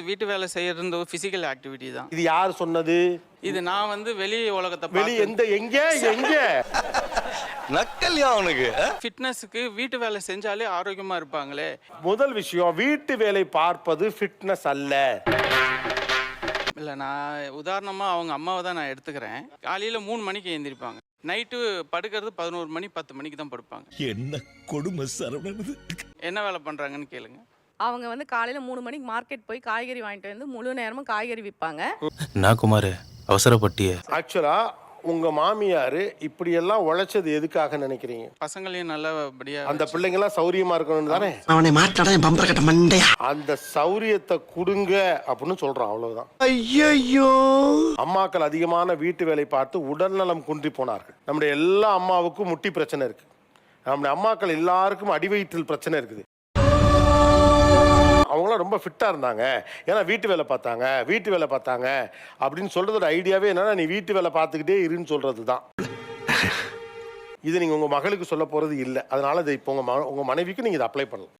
வீட்டு வேலை செய்யறது ஒரு பிசிக்கல் ஆக்டிவிட்டி தான். இது யார் சொன்னது? இது நான் வந்து வெளி உலகத்தை வெளி எங்க நக்கல்யா அவனுக்கு. ஃபிட்னஸ்க்கு வீட்டு வேலை செஞ்சாலே ஆரோக்கியமா இருப்பாங்களே. முதல் விஷயம், வீட்டு வேலை பார்ப்பது ஃபிட்னஸ் அல்ல. இல்லை, நான் உதாரணமாக அவங்க அம்மாவை தான் நான் எடுத்துக்கிறேன். காலையில் 3 மணிக்கு எழுந்திருப்பாங்க, நைட்டு படுக்கிறது 11 மணி 10 மணிக்கு தான் படுப்பாங்க. என்ன கொடுமை சரவணன். என்ன வேலை பண்ணுறாங்கன்னு கேளுங்க. அவங்க வந்து காலையில 3 மணிக்கு மார்க்கெட் போய் காய்கறி வாங்கிட்டு வந்து முழு நேரமும் காய்கறி விற்பாங்க. நான் குமார் அவசரப்பட்டிய. ஆக்சுவலா உங்க மாமியாரு இப்படி எல்லாம் உழைச்சது எதுக்காக நினைக்கிறீங்க? பசங்களையும் நல்லபடியா அந்த பிள்ளைங்க எல்லாம் சௌரியமா இருக்கணும் தானே. அவனை மாட்டாடா என் பம்பர கட்ட மண்டையா. அந்த சௌரியத்தை கொடுங்க அப்படின்னு சொல்றான், அவ்வளவுதான். ஐயோ, அம்மாக்கள் அதிகமான வீட்டு வேலை பார்த்து உடல்நலம் குன்றி போனார்கள். நம்முடைய எல்லா அம்மாவுக்கும் முட்டி பிரச்சனை இருக்கு. நம்முடைய அம்மாக்கள் எல்லாருக்கும் அடிவயிற்றில் பிரச்சனை இருக்குது. அவங்களாம் ரொம்ப ஃபிட்டாக இருந்தாங்க, ஏன்னா வீட்டு வேலை பார்த்தாங்க அப்படின்னு சொல்கிறதோட ஐடியாவே என்னன்னா, நீ வீட்டு வேலை பார்த்துக்கிட்டே இருன்னு சொல்கிறது தான். இது நீங்கள் உங்கள் மகளுக்கு சொல்ல போகிறது இல்லை. அதனால் இதை இப்போ உங்கள் மனைவிக்கு நீங்கள் இதை அப்ளை பண்ணலாம்.